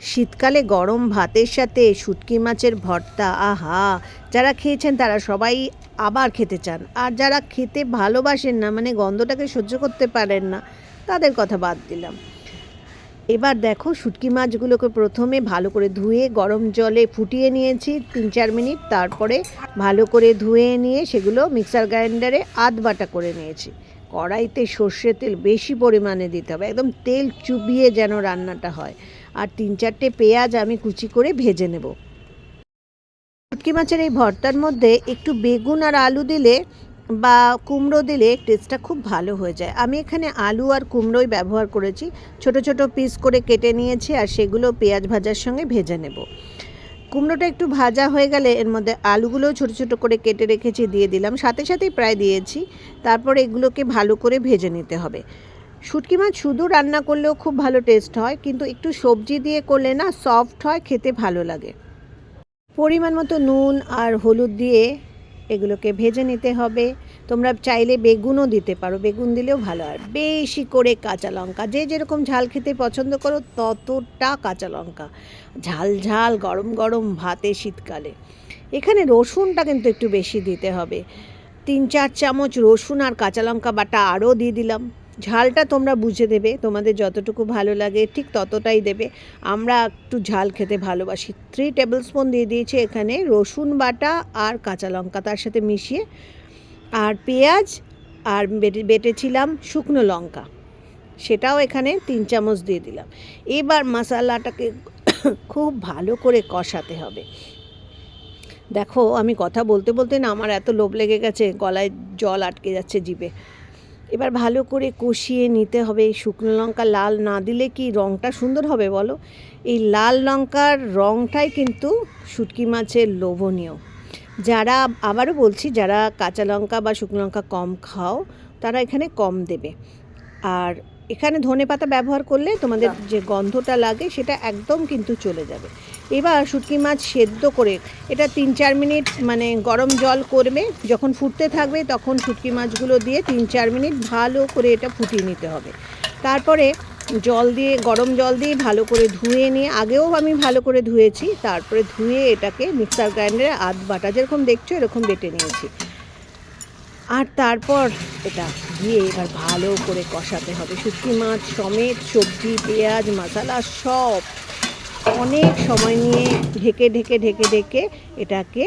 শীতকালে গরম ভাতের সাথে শুটকি মাছের ভর্তা, আহা! যারা খেয়েছেন তারা সবাই আবার খেতে চান। আর যারা খেতে ভালোবাসেন না, মানে গন্ধটাকে সহ্য করতে পারেন না, তাদের কথা বাদ দিলাম। এবার দেখো শুটকি মাছগুলোকে প্রথমে ভালো করে ধুয়ে গরম জলে ফুটিয়ে নিয়েছি ৩-৪ মিনিট। তারপরে ভালো করে ধুয়ে নিয়ে সেগুলো মিক্সার গ্রাইন্ডারে বাটা করে নিয়েছি। কড়াইতে সর্ষের তেল বেশি পরিমাণে দিতে হবে, একদম তেল চুবিয়ে যেন রান্নাটা হয়। আর ৩-৪টে পেঁয়াজ আমি কুচি করে ভেজে নেব। শুটকি মাছের এই ভর্তার মধ্যে একটু বেগুন আর আলু দিলে বা কুমড়ো দিলে টেস্টটা খুব ভালো হয়ে যায়। আমি এখানে আলু আর কুমড়োই ব্যবহার করেছি। ছোট ছোট পিস করে কেটে নিয়েছি আর সেগুলো পেঁয়াজ ভাজার সঙ্গে ভেজে নেব। কুমড়োটা একটু ভাজা হয়ে গেলে এর মধ্যে আলুগুলোও ছোট ছোট করে কেটে রেখেছি দিয়ে দিলাম, সাথে সাথেই প্রায় দিয়েছি। তারপর এগুলোকে ভালো করে ভেজে নিতে হবে। শুটকি মাছ শুধু রান্না করলেও খুব ভালো টেস্ট হয়, কিন্তু একটু সবজি দিয়ে করলে না সফট হয়, খেতে ভালো লাগে। পরিমাণ মতো নুন আর হলুদ দিয়ে এগুলোকে ভেজে নিতে হবে। তোমরা চাইলে বেগুনও দিতে পারো, বেগুন দিলেও ভালো হয়। বেশি করে কাঁচা লঙ্কা, যে যেরকম ঝাল খেতে পছন্দ করো ততটা কাঁচা লঙ্কা, ঝাল ঝাল গরম গরম ভাতে শীতকালে। এখানে রসুনটা কিন্তু একটু বেশি দিতে হবে। ৩-৪ চামচ রসুন আর কাঁচা লঙ্কা বাটা আরও দিয়ে দিলাম। ঝালটা তোমরা বুঝে দেবে, তোমাদের যতটুকু ভালো লাগে ঠিক ততটাই দেবে। আমরা একটু ঝাল খেতে ভালোবাসি। 3 টেবিল স্পুন দিয়ে দিয়েছি এখানে রসুন বাটা আর কাঁচা লঙ্কা তার সাথে মিশিয়ে, আর পেঁয়াজ আর বেটেছিলাম শুকনো লঙ্কা, সেটাও এখানে 3 চামচ দিয়ে দিলাম। এবার মশলাটাকে খুব ভালো করে কষাতে হবে। দেখো আমি কথা বলতে বলতে না আমার এত লোভ লেগে গেছে, গলায় জল আটকে যাচ্ছে জিভে। এবার ভালো করে কষিয়ে নিতে হবে। শুকনো লঙ্কা লাল না দিলে কি রঙটা সুন্দর হবে বলো? এই লাল লঙ্কার রঙটাই কিন্তু শুটকি মাছের লোভনীয়। যারা, আবারও বলছি, যারা কাঁচা লঙ্কা বা শুকনো লঙ্কা কম খাও তারা এখানে কম দেবে। আর এখানে ধনেপাতা ব্যবহার করলে তোমাদের যে গন্ধটা লাগে সেটা একদম কিন্তু চলে যাবে। এবার শুটকি মাছ সেদ্ধ করে এটা ৩-৪ মিনিট মানে গরম জল করবে, যখন ফুটতে থাকবে তখন শুটকি মাছগুলো দিয়ে ৩-৪ মিনিট ভালো করে এটা ফুটিয়ে নিতে হবে। তারপরে জল দিয়ে, গরম জল দিয়ে ভালো করে ধুয়ে নিয়ে, আগেও আমি ভালো করে ধুয়েছি, তারপরে ধুয়ে এটাকে মিক্সার গ্রাইন্ডারে বাটা যেরকম দেখছো এরকম বেটে নিয়েছি। আর তারপর এটা দিয়ে এবার ভালো করে কষাতে হবে। শুটকি মাছ সমেত সবজি, পেঁয়াজ, মশলা সব অনেক সময় নিয়ে ঢেকে ঢেকে ঢেকে ঢেকে এটাকে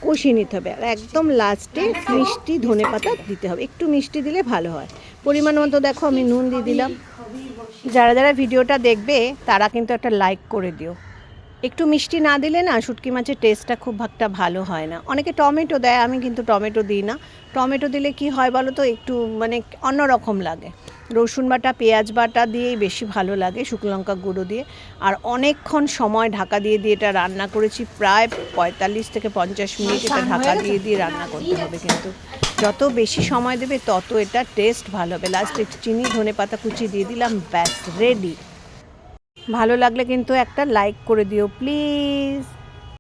কষিয়ে নিতে হবে। আর একদম লাস্টে মিষ্টি ধনেপাতা দিতে হবে, একটু মিষ্টি দিলে ভালো হয়। পরিমাণ মতো দেখো আমি নুন দিয়ে দিলাম। যারা যারা ভিডিওটা দেখবে তারা কিন্তু একটা লাইক করে দিও। একটু মিষ্টি না দিলে না শুটকি মাছের টেস্টটা খুব একটা ভালো হয় না। অনেকে টমেটো দেয়, আমি কিন্তু টমেটো দিই না। টমেটো দিলে কি হয় বলো তো, একটু মানে অন্যরকম লাগে। রসুন বাটা পেঁয়াজ বাটা দিয়েই বেশি ভালো লাগে, শুকনো লঙ্কা গুঁড়ো দিয়ে। আর অনেকক্ষণ সময় ঢাকা দিয়ে দিয়ে এটা রান্না করেছি, প্রায় ৪৫ থেকে ৫০ মিনিট এটা ঢাকা দিয়ে দিয়ে রান্না করতে হবে। কিন্তু যত বেশি সময় দেবে তত এটা টেস্ট ভালো হবে। লাস্টে চিনি ধনেপাতা কুচি দিয়ে দিলাম, ব্যাস রেডি। ভালো লাগলে কিন্তু একটা লাইক করে দিও প্লিজ।